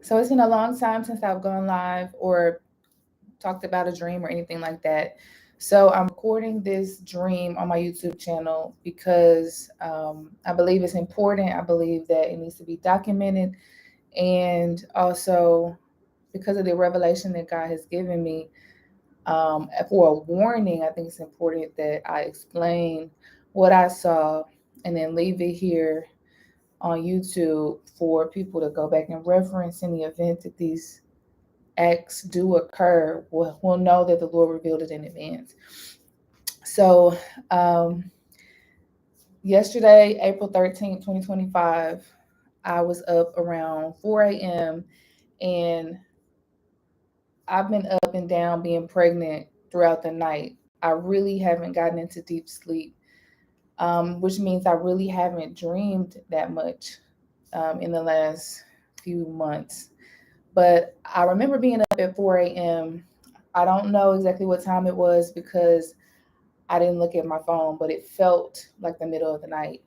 So it's been a long time since I've gone live or talked about a dream or anything like that. So I'm recording this dream on my YouTube channel because I believe it's important. I believe that it needs to be documented. And also because of the revelation that God has given me, for a warning, I think it's important that I explain what I saw and then leave it here on YouTube for people to go back and reference in the event that these acts do occur. We'll know that the Lord revealed it in advance. So, um, yesterday, April 13th, 2025, I was up around 4 a.m. and I've been up and down being pregnant throughout the night. I really haven't gotten into deep sleep, which means I really haven't dreamed that much in the last few months. But I remember being up at 4 a.m. I don't know exactly what time it was because I didn't look at my phone, but it felt like the middle of the night.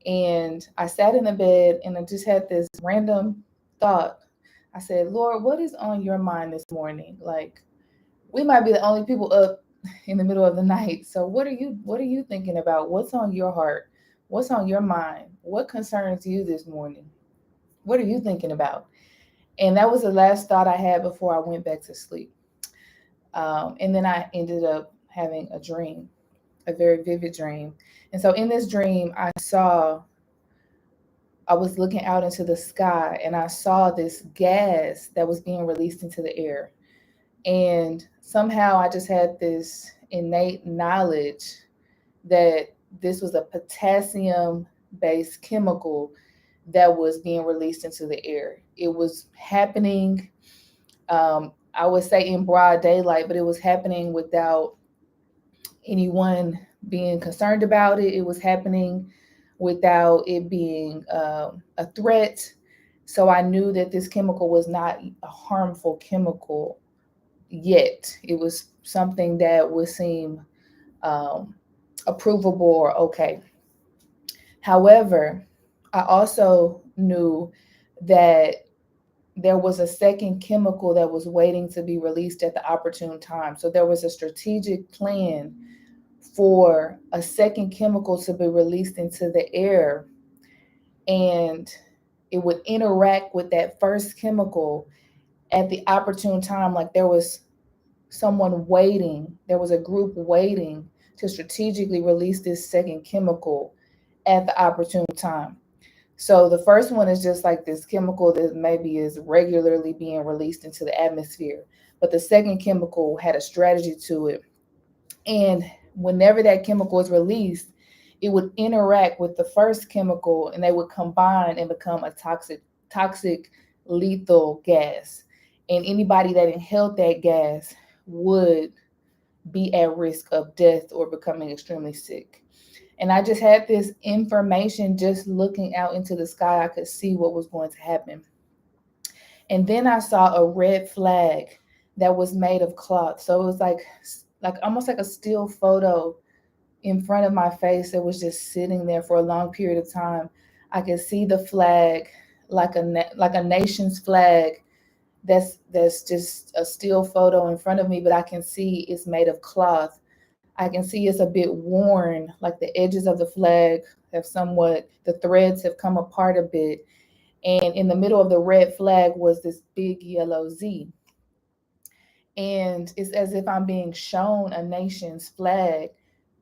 And I sat in the bed and I just had this random thought. I said, Lord, what is on your mind this morning? Like, we might be the only people up in the middle of the night. So what are you thinking about? What's on your heart? What's on your mind? What concerns you this morning? What are you thinking about? And that was the last thought I had before I went back to sleep. And then I ended up having a dream, a very vivid dream. And so in this dream, I was looking out into the sky and I saw this gas that was being released into the air. And somehow I just had this innate knowledge that this was a potassium based chemical that was being released into the air. It was happening, I would say in broad daylight, but it was happening without anyone being concerned about it. It was happening without it being a threat. So I knew that this chemical was not a harmful chemical yet. It was something that would seem um, approvable or okay. However, I also knew that there was a second chemical that was waiting to be released at the opportune time. So there was a strategic plan for a second chemical to be released into the air, and it would interact with that first chemical at the opportune time. Like there was someone waiting, there was a group waiting to strategically release this second chemical at the opportune time. So the first one is just like this chemical that maybe is regularly being released into the atmosphere. But the second chemical had a strategy to it. And whenever that chemical is released, it would interact with the first chemical and they would combine and become a toxic, lethal gas. And anybody that inhaled that gas would be at risk of death or becoming extremely sick. And I just had this information just looking out into the sky. I could see what was going to happen. And then I saw a red flag that was made of cloth. So it was like almost like a still photo in front of my face that was just sitting there for a long period of time. I could see the flag like a nation's flag that's just a still photo in front of me, but I can see it's made of cloth. I can see it's a bit worn, like the edges of the flag have somewhat, the threads have come apart a bit. And in the middle of the red flag was this big yellow Z. And it's as if I'm being shown a nation's flag,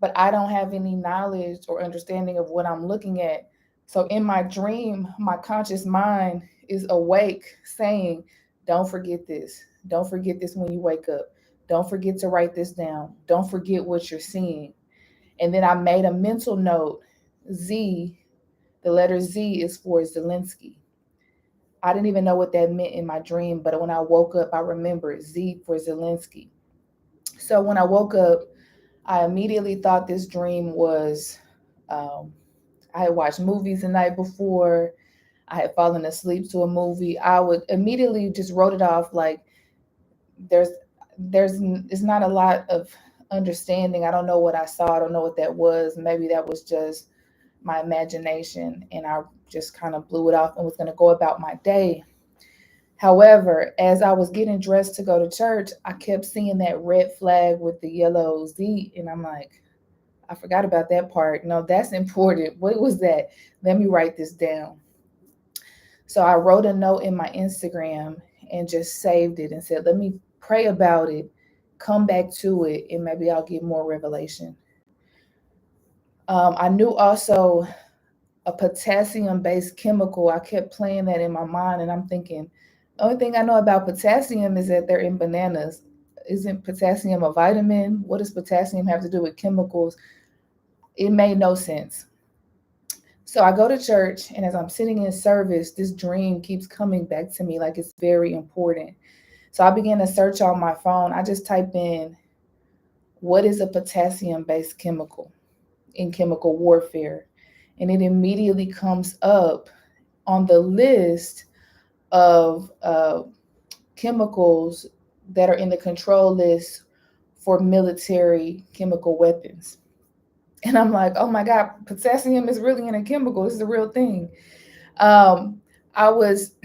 but I don't have any knowledge or understanding of what I'm looking at. So in my dream, my conscious mind is awake saying, don't forget this. Don't forget this when you wake up. Don't forget to write this down. Don't forget what you're seeing. And then I made a mental note. Z, the letter Z is for Zelensky. I didn't even know what that meant in my dream, but when I woke up, I remembered Z for Zelensky. So when I woke up, I immediately thought this dream was, um, I had watched movies the night before. I had fallen asleep to a movie. I would immediately just wrote it off like there's there's it's not a lot of understanding. I don't know what I saw. I don't know what that was. Maybe that was just my imagination and I just kind of blew it off and was going to go about my day. However, as I was getting dressed to go to church, I kept seeing that red flag with the yellow Z, and I'm like, I forgot about that part. No, that's important. What was that? Let me write this down. So I wrote a note in my Instagram and just saved it and said, let me pray about it, come back to it, and maybe I'll get more revelation. I knew also a potassium based chemical. I kept playing that in my mind, and I'm thinking, the only thing I know about potassium is that they're in bananas. Isn't potassium a vitamin? What does potassium have to do with chemicals? It made no sense. So I go to church, and as I'm sitting in service, this dream keeps coming back to me like it's very important. So I began to search on my phone. I just type in, what is a potassium based chemical in chemical warfare? And it immediately comes up on the list of chemicals that are in the control list for military chemical weapons. And I'm like, oh my God, potassium is really in a chemical. This is a real thing. Um, I was,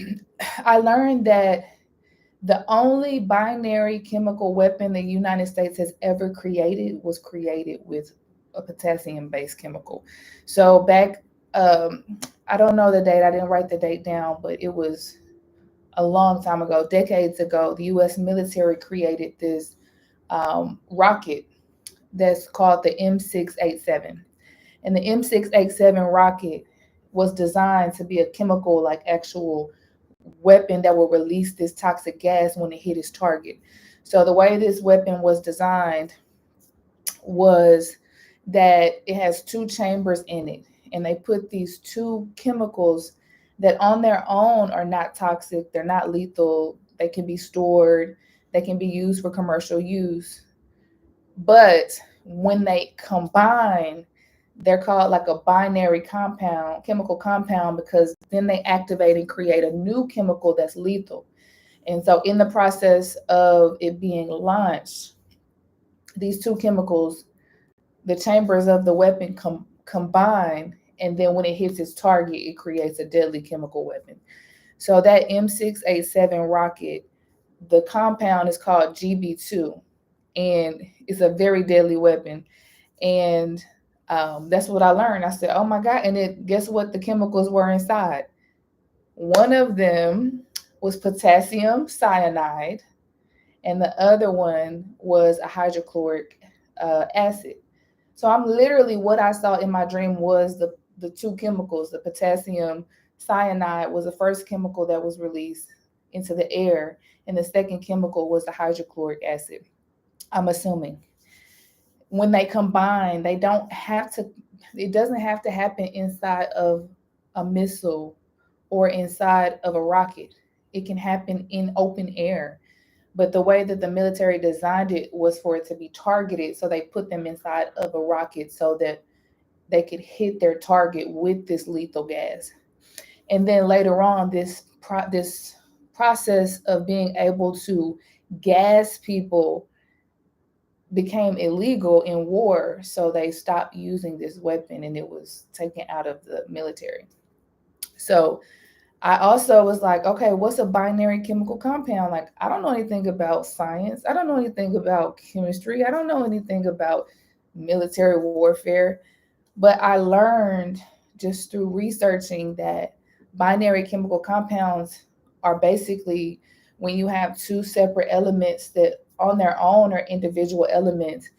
I learned that the only binary chemical weapon the United States has ever created was created with a potassium based chemical. So back, um, I don't know the date, I didn't write the date down, but it was a long time ago, decades ago. The US military created this rocket that's called the M687. And the M687 rocket was designed to be a chemical, like actual weapon that will release this toxic gas when it hit its target. So the way this weapon was designed was that it has two chambers in it, and they put these two chemicals that on their own are not toxic, they're not lethal, they can be stored, they can be used for commercial use. But when they combine, they're called like a binary compound, chemical compound, because then they activate and create a new chemical that's lethal. And so, in the process of it being launched, these two chemicals, the chambers of the weapon combine, and then when it hits its target, it creates a deadly chemical weapon. So, that M687 rocket, the compound is called GB2, and it's a very deadly weapon. And that's what I learned. I said, "Oh my God!" And it, guess what? The chemicals were inside. One of them was potassium cyanide, and the other one was a hydrochloric acid. So I'm literally, what I saw in my dream was the two chemicals. The potassium cyanide was the first chemical that was released into the air, and the second chemical was the hydrochloric acid. I'm assuming when they combine, they don't have to, it doesn't have to happen inside of a missile or inside of a rocket. It can happen in open air. But the way that the military designed it was for it to be targeted. So they put them inside of a rocket so that they could hit their target with this lethal gas. And then later on, this process of being able to gas people became illegal in war, so they stopped using this weapon and it was taken out of the military. So I also was like, okay, what's a binary chemical compound? Like, I don't know anything about science. I don't know anything about chemistry. I don't know anything about military warfare. But I learned just through researching that binary chemical compounds are basically when you have two separate elements that on their own are individual elements,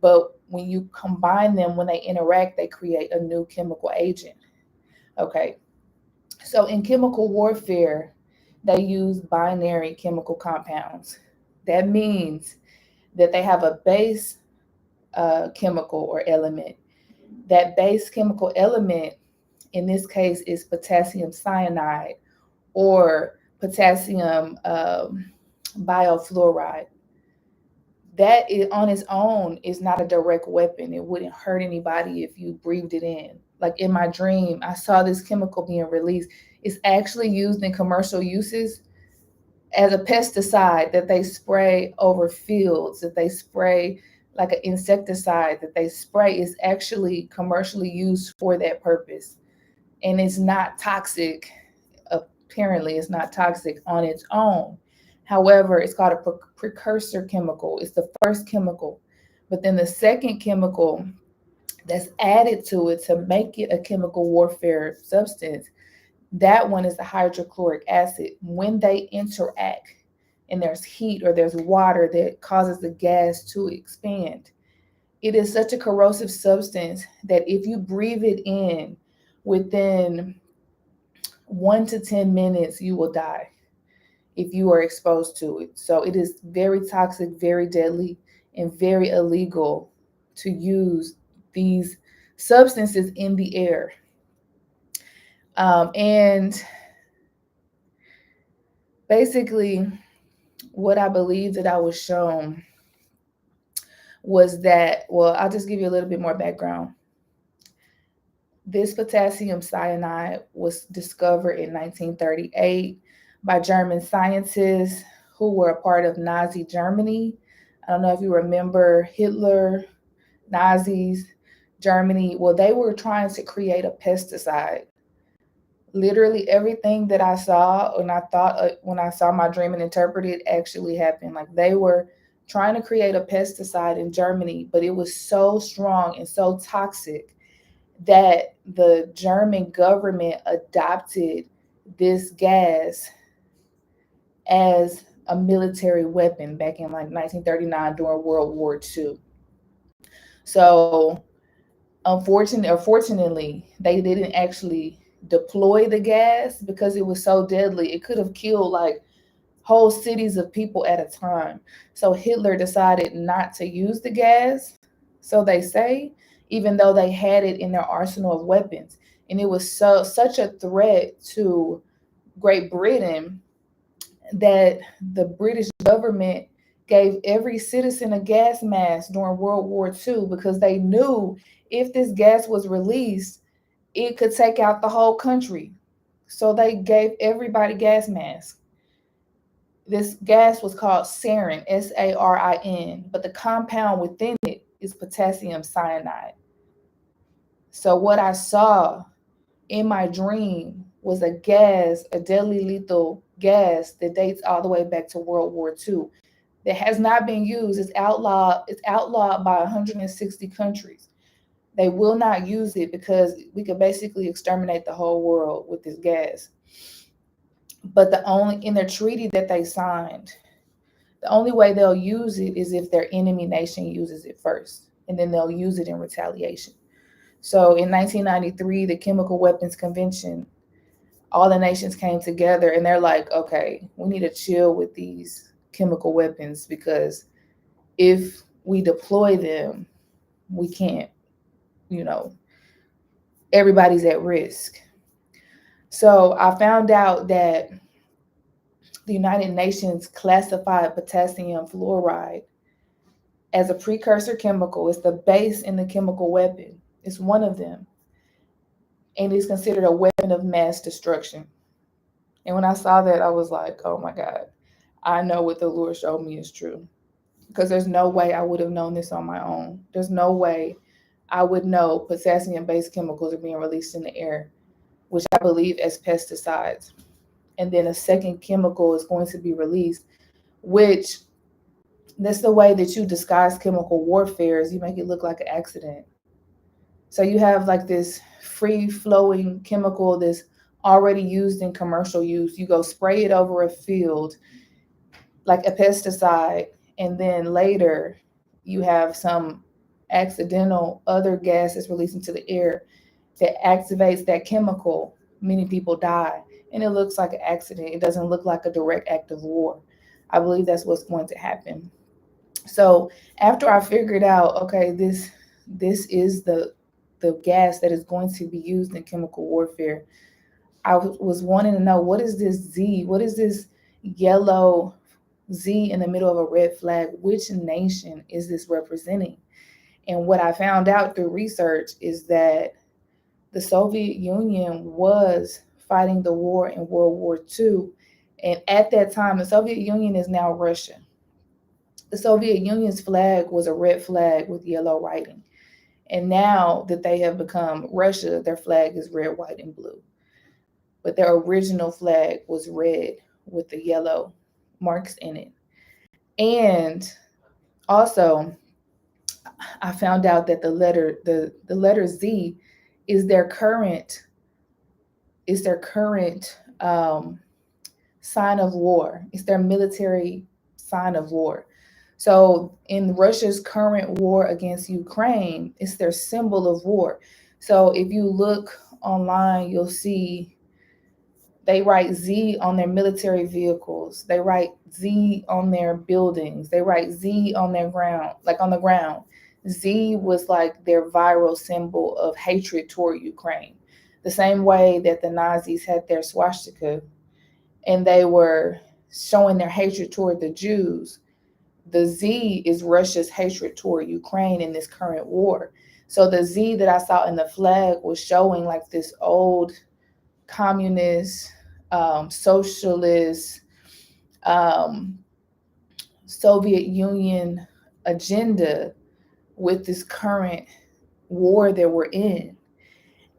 but when you combine them, when they interact, they create a new chemical agent. Okay. So in chemical warfare, they use binary chemical compounds. That means that they have a base chemical or element. That base chemical element in this case is potassium cyanide or potassium biofluoride. That is, on its own, is not a direct weapon. It wouldn't hurt anybody if you breathed it in. Like in my dream, I saw this chemical being released. It's actually used in commercial uses as a pesticide that they spray over fields, that they spray like an insecticide that they spray, is actually commercially used for that purpose. And it's not toxic apparently it's not toxic on its own. However, it's called a precursor chemical. It's the first chemical. But then the second chemical that's added to it to make it a chemical warfare substance, that one is the hydrochloric acid. When they interact and there's heat or there's water that causes the gas to expand, it is such a corrosive substance that if you breathe it in within 1 to 10 minutes, you will die if you are exposed to it. So it is very toxic, very deadly, and very illegal to use these substances in the air. And basically, what I believe that I was shown was that, well, I'll just give you a little bit more background. This potassium cyanide was discovered in 1938 by German scientists who were a part of Nazi Germany. I don't know if you remember Hitler, Nazis, Germany. Well, they were trying to create a pesticide. Literally everything that I saw and I thought when I saw my dream and interpreted it actually happened. Like they were trying to create a pesticide in Germany, but it was so strong and so toxic that the German government adopted this gas as a military weapon back in like 1939 during World War II. So unfortunately, they didn't actually deploy the gas because it was so deadly. It could have killed like whole cities of people at a time. So Hitler decided not to use the gas, so they say, even though they had it in their arsenal of weapons. And it was such a threat to Great Britain that the British government gave every citizen a gas mask during World War II because they knew if this gas was released, it could take out the whole country. So they gave everybody gas masks. This gas was called sarin, S-A-R-I-N, but the compound within it is potassium cyanide. So what I saw in my dream was a gas, a deadly lethal gas that dates all the way back to World War II that has not been used. It's outlawed by 160 countries. They will not use it because we could basically exterminate the whole world with this gas. But in their treaty that they signed, the only way they'll use it is if their enemy nation uses it first, and then they'll use it in retaliation. So in 1993, the Chemical Weapons Convention, all the nations came together and they're like, okay, we need to chill with these chemical weapons because if we deploy them, we can't, everybody's at risk. So I found out that the United Nations classified potassium fluoride as a precursor chemical. It's the base in the chemical weapon. It's one of them. And it's considered a weapon of mass destruction. And when I saw that, I was like, oh my God, I know what the Lord showed me is true. Because there's no way I would have known this on my own. There's no way I would know potassium-based chemicals are being released in the air, which I believe as pesticides. And then a second chemical is going to be released, which that's the way that you disguise chemical warfare is you make it look like an accident. So you have like this free-flowing chemical that's already used in commercial use. You go spray it over a field like a pesticide, and then later you have some accidental other gas that's released into the air that activates that chemical. Many people die, and it looks like an accident. It doesn't look like a direct act of war. I believe that's what's going to happen. So after I figured out, okay, this is the gas that is going to be used in chemical warfare, I was wanting to know, what is this Z? What is this yellow Z in the middle of a red flag? Which nation is this representing? And what I found out through research is that the Soviet Union was fighting the war in World War II. And at that time, the Soviet Union is now Russia. The Soviet Union's flag was a red flag with yellow writing. And now that they have become Russia, their flag is red, white, and blue. but their original flag was red with the yellow marks in it. And also, I found out that the letter Z is their current is their current sign of war. It's their military sign of war. So in Russia's current war against Ukraine, it's their symbol of war. So if you look online, you'll see they write Z on their military vehicles. They write Z on their buildings. They write Z on their ground, like on the ground. Z was like their viral symbol of hatred toward Ukraine. The same way that the Nazis had their swastika and they were showing their hatred toward the Jews, the Z is Russia's hatred toward Ukraine in this current war. So the Z that I saw in the flag was showing like this old communist, socialist, um, Soviet Union agenda with this current war that we're in.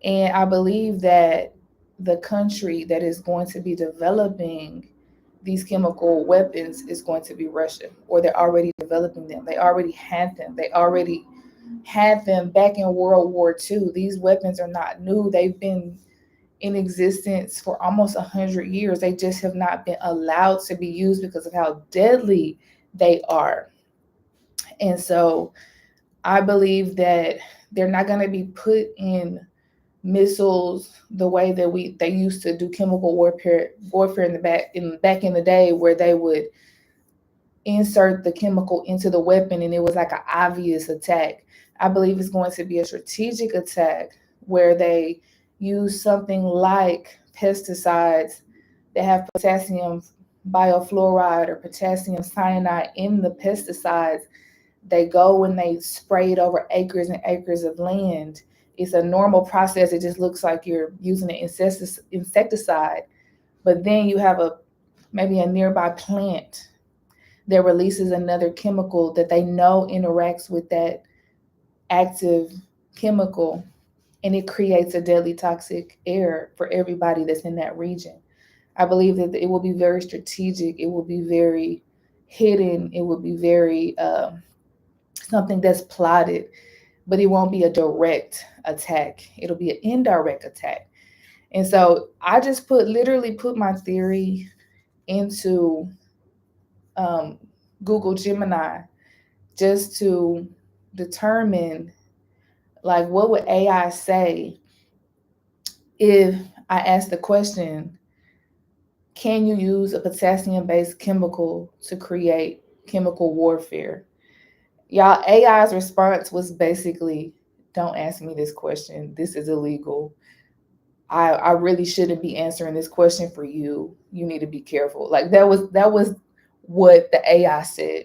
And I believe that the country that is going to be developing these chemical weapons is going to be Russia, or they're already developing them. They already had them. They already had them back in World War II. These weapons are not new. They've been in existence for almost 100 years. They just have not been allowed to be used because of how deadly they are. And so I believe that they're not going to be put in missiles the way that they used to do chemical warfare in the back in the day, where they would insert the chemical into the weapon and it was like an obvious attack. I believe it's going to be a strategic attack where they use something like pesticides that have potassium biofluoride or potassium cyanide in the pesticides. They go and they spray it over acres and acres of land. It's a normal process. It just looks like you're using an insecticide. But then you have maybe a nearby plant that releases another chemical that they know interacts with that active chemical, and it creates a deadly toxic air for everybody that's in that region. I believe that it will be very strategic. It will be very hidden. It will be very something that's plotted, but it won't be a direct attack. It'll be an indirect attack. And so I just literally put my theory into um, Google Gemini just to determine, like, what would AI say if I asked the question, can you use a potassium-based chemical to create chemical warfare? Y'all, AI's response was basically, don't ask me this question. This is illegal. I really shouldn't be answering this question for you. You need to be careful. Like that was what the AI said.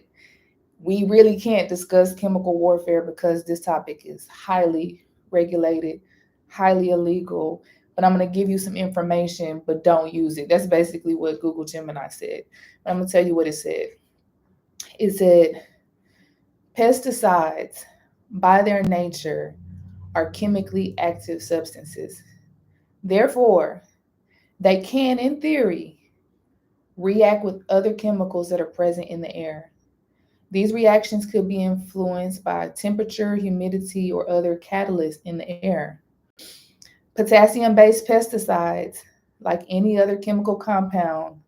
We really can't discuss chemical warfare because this topic is highly regulated, highly illegal. But I'm going to give you some information, but don't use it. That's basically what Google Gemini said. I'm going to tell you what it said. It said, pesticides, by their nature, are chemically active substances. Therefore, they can, in theory, react with other chemicals that are present in the air. These reactions could be influenced by temperature, humidity, or other catalysts in the air. Potassium-based pesticides, like any other chemical compound,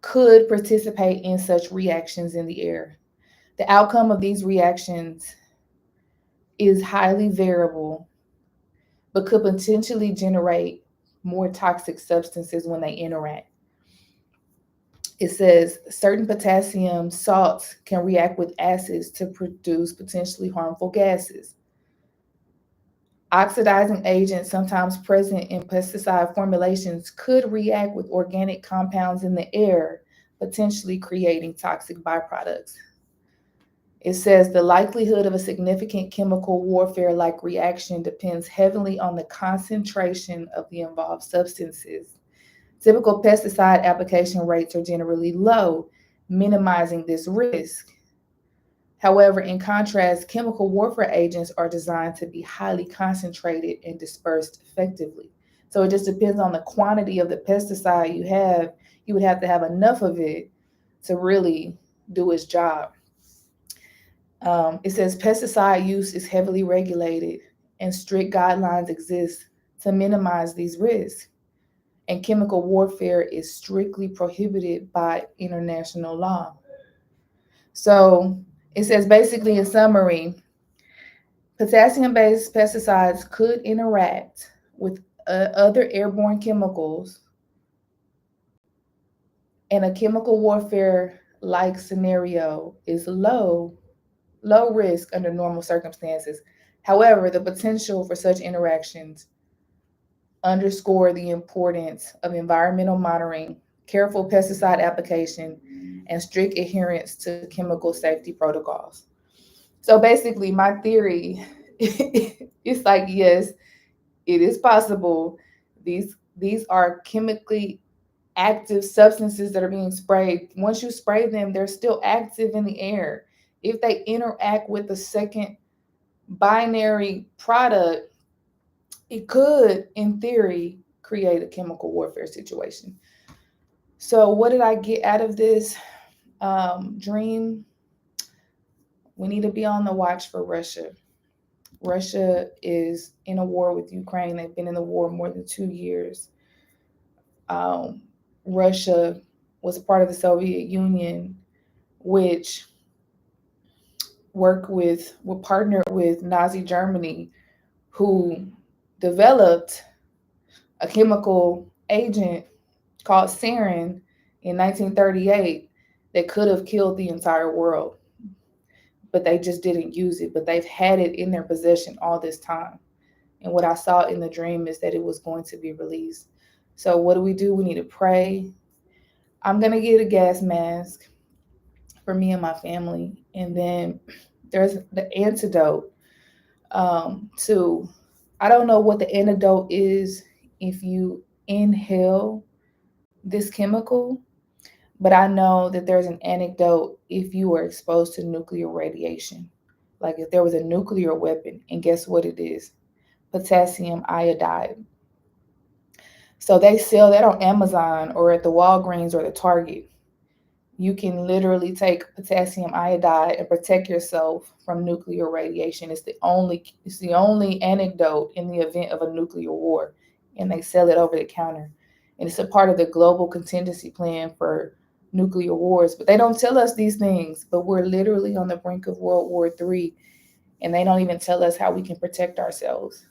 could participate in such reactions in the air. The outcome of these reactions is highly variable, but could potentially generate more toxic substances when they interact. It says certain potassium salts can react with acids to produce potentially harmful gases. Oxidizing agents sometimes present in pesticide formulations could react with organic compounds in the air, potentially creating toxic byproducts. It says the likelihood of a significant chemical warfare-like reaction depends heavily on the concentration of the involved substances. Typical pesticide application rates are generally low, minimizing this risk. However, in contrast, chemical warfare agents are designed to be highly concentrated and dispersed effectively. So it just depends on the quantity of the pesticide you have. You would have to have enough of it to really do its job. It says pesticide use is heavily regulated and strict guidelines exist to minimize these risks. And chemical warfare is strictly prohibited by international law. So it says basically in summary, potassium based pesticides could interact with other airborne chemicals, and a chemical warfare like scenario is low risk under normal circumstances. However, the potential for such interactions underscore the importance of environmental monitoring, careful pesticide application, and strict adherence to chemical safety protocols. So basically, my theory is like, yes, it is possible. These are chemically active substances that are being sprayed. Once you spray them, they're still active in the air. If they interact with the second binary product, it could, in theory, create a chemical warfare situation. So, what did I get out of this dream? We need to be on the watch for Russia. Russia is in a war with Ukraine. They've been in the war more than 2 years. Um, Russia was a part of the Soviet Union, which were partnered with Nazi Germany, who developed a chemical agent called sarin in 1938 that could have killed the entire world, but they just didn't use it. But they've had it in their possession all this time. And what I saw in the dream is that it was going to be released. So what do? We need to pray. I'm going to get a gas mask for me and my family. And then there's the antidote to, I don't know what the antidote is if you inhale this chemical, but I know that there's an antidote if you were exposed to nuclear radiation. Like if there was a nuclear weapon, and guess what it is? Potassium iodide. So they sell that on Amazon or at the Walgreens or the Target. You can literally take potassium iodide and protect yourself from nuclear radiation. It's the only antidote in the event of a nuclear war, and they sell it over the counter. And it's a part of the global contingency plan for nuclear wars. But they don't tell us these things. But we're literally on the brink of World War III, and they don't even tell us how we can protect ourselves.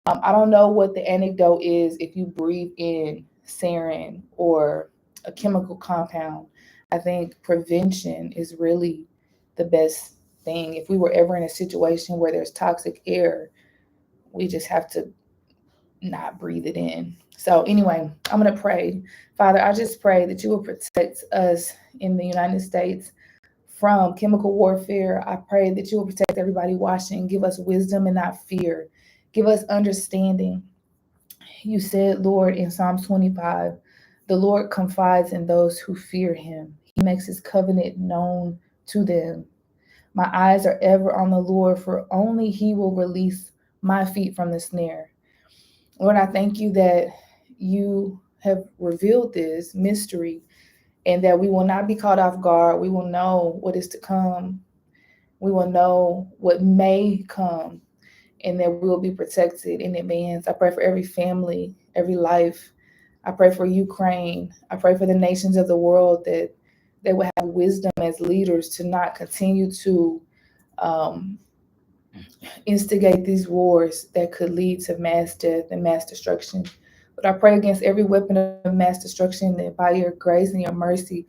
I don't know what the anecdote is if you breathe in sarin or a chemical compound. I think prevention is really the best thing. If we were ever in a situation where there's toxic air, we just have to not breathe it in. So, anyway, I'm going to pray. Father, I just pray that you will protect us in the United States from chemical warfare. I pray that you will protect everybody watching, give us wisdom and not fear. Give us understanding. You said, Lord, in Psalms 25, the Lord confides in those who fear him. He makes his covenant known to them. My eyes are ever on the Lord, for only he will release my feet from the snare. Lord, I thank you that you have revealed this mystery and that we will not be caught off guard. We will know what is to come. We will know what may come, and that we will be protected in advance. I pray for every family, every life. I pray for Ukraine. I pray for the nations of the world that they will have wisdom as leaders to not continue to um, instigate these wars that could lead to mass death and mass destruction. But I pray against every weapon of mass destruction, that by your grace and your mercy,